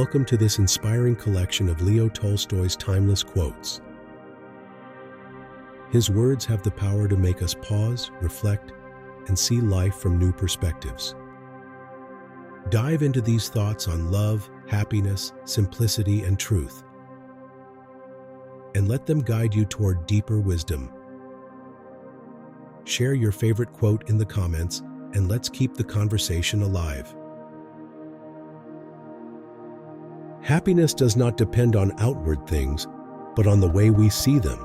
Welcome to this inspiring collection of Leo Tolstoy's timeless quotes. His words have the power to make us pause, reflect, and see life from new perspectives. Dive into these thoughts on love, happiness, simplicity, and truth, and let them guide you toward deeper wisdom. Share your favorite quote in the comments, and let's keep the conversation alive. Happiness does not depend on outward things, but on the way we see them.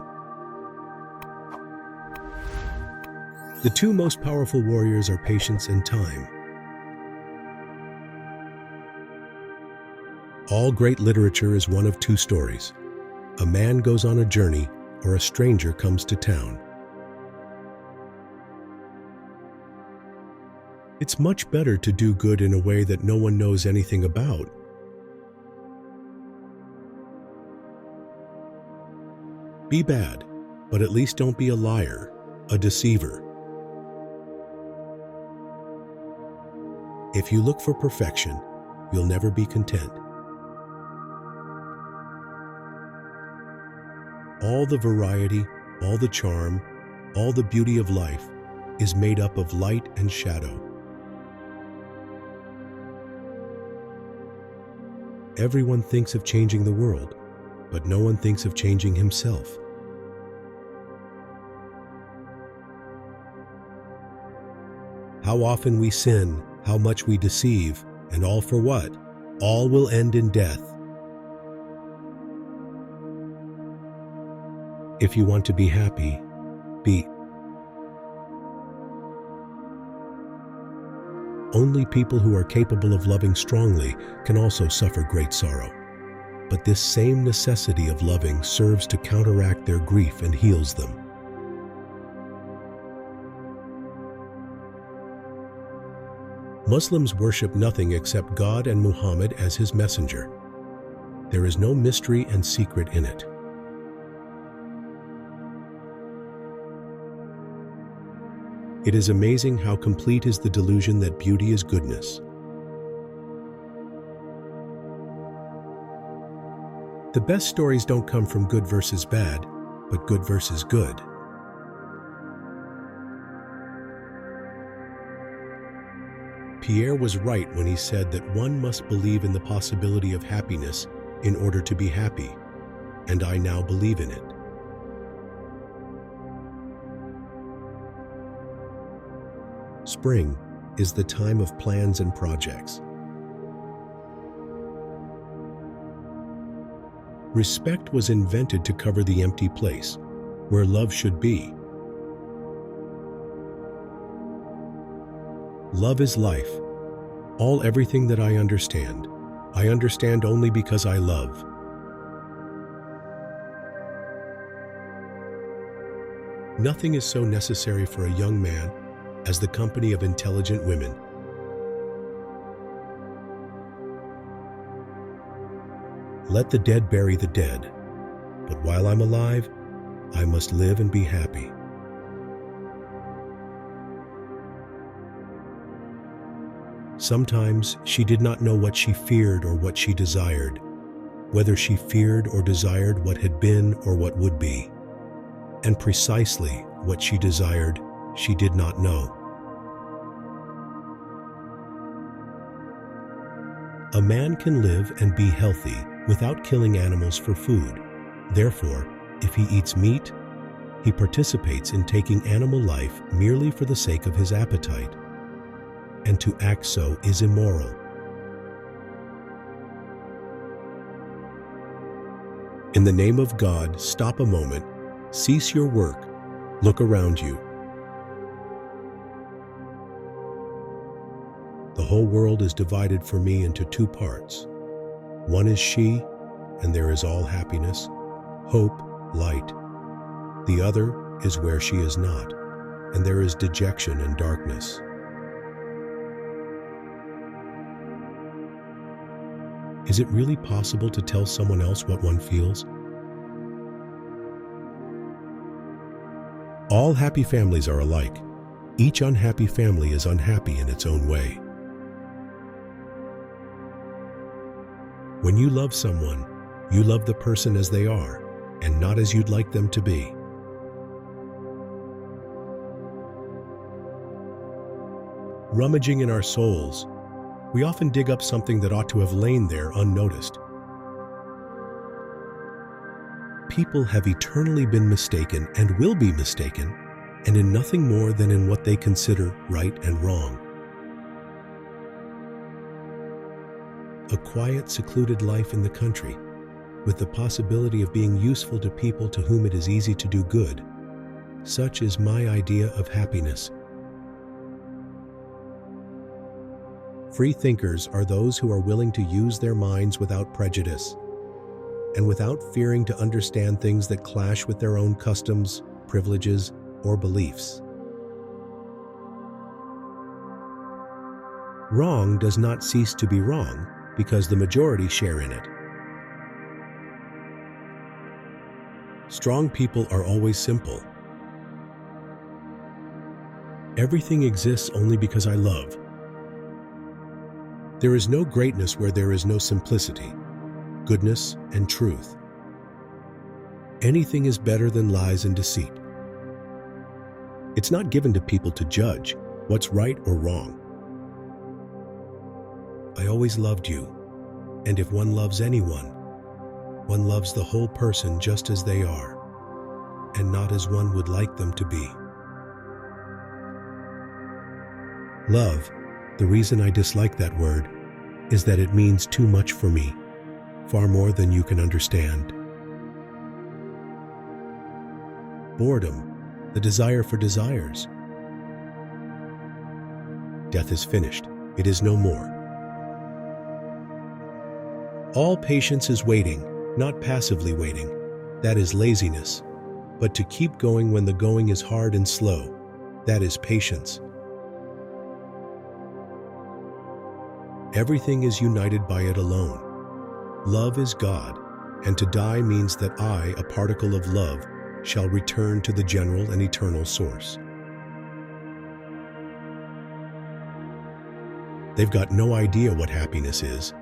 The two most powerful warriors are patience and time. All great literature is one of two stories. A man goes on a journey, or a stranger comes to town. It's much better to do good in a way that no one knows anything about. Be bad, but at least don't be a liar, a deceiver. If you look for perfection, you'll never be content. All the variety, all the charm, all the beauty of life is made up of light and shadow. Everyone thinks of changing the world, but no one thinks of changing himself. How often we sin, how much we deceive, and all for what? All will end in death. If you want to be happy, be. Only people who are capable of loving strongly can also suffer great sorrow. But this same necessity of loving serves to counteract their grief and heals them. Muslims worship nothing except God and Muhammad as his messenger. There is no mystery and secret in it. It is amazing how complete is the delusion that beauty is goodness. The best stories don't come from good versus bad, but good versus good. Pierre was right when he said that one must believe in the possibility of happiness in order to be happy, and I now believe in it. Spring is the time of plans and projects. Respect was invented to cover the empty place, where love should be. Love is life. Everything that I understand only because I love. Nothing is so necessary for a young man as the company of intelligent women. Let the dead bury the dead, but while I'm alive, I must live and be happy. Sometimes she did not know what she feared or what she desired, whether she feared or desired what had been or what would be. And precisely what she desired, she did not know. A man can live and be healthy without killing animals for food. Therefore, if he eats meat, he participates in taking animal life merely for the sake of his appetite. And to act so is immoral. In the name of God, stop a moment, cease your work, look around you. The whole world is divided for me into two parts. One is she, and there is all happiness, hope, light. The other is where she is not, and there is dejection and darkness. Is it really possible to tell someone else what one feels? All happy families are alike. Each unhappy family is unhappy in its own way. When you love someone, you love the person as they are, and not as you'd like them to be. Rummaging in our souls, we often dig up something that ought to have lain there unnoticed. People have eternally been mistaken and will be mistaken, and in nothing more than in what they consider right and wrong. A quiet, secluded life in the country, with the possibility of being useful to people to whom it is easy to do good. Such is my idea of happiness. Free thinkers are those who are willing to use their minds without prejudice, and without fearing to understand things that clash with their own customs, privileges, or beliefs. Wrong does not cease to be wrong because the majority share in it. Strong people are always simple. Everything exists only because I love. There is no greatness where there is no simplicity, goodness, and truth. Anything is better than lies and deceit. It's not given to people to judge what's right or wrong. I always loved you, and if one loves anyone, one loves the whole person just as they are, and not as one would like them to be. Love, the reason I dislike that word, is that it means too much for me, far more than you can understand. Boredom, the desire for desires. Death is finished. It is no more. All patience is waiting, not passively waiting. That is laziness. But to keep going when the going is hard and slow, that is patience. Everything is united by it alone. Love is God, and to die means that I, a particle of love, shall return to the general and eternal source. They've got no idea what happiness is.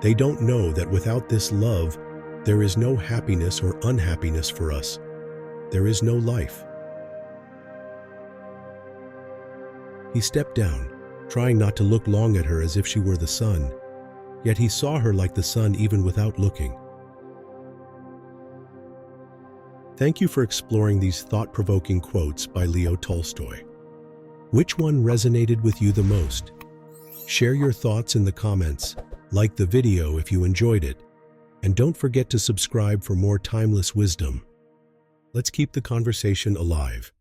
They don't know that without this love, there is no happiness or unhappiness for us. There is no life. He stepped down, trying not to look long at her as if she were the sun, yet he saw her like the sun even without looking. Thank you for exploring these thought-provoking quotes by Leo Tolstoy. Which one resonated with you the most? Share your thoughts in the comments, like the video if you enjoyed it, and don't forget to subscribe for more timeless wisdom. Let's keep the conversation alive.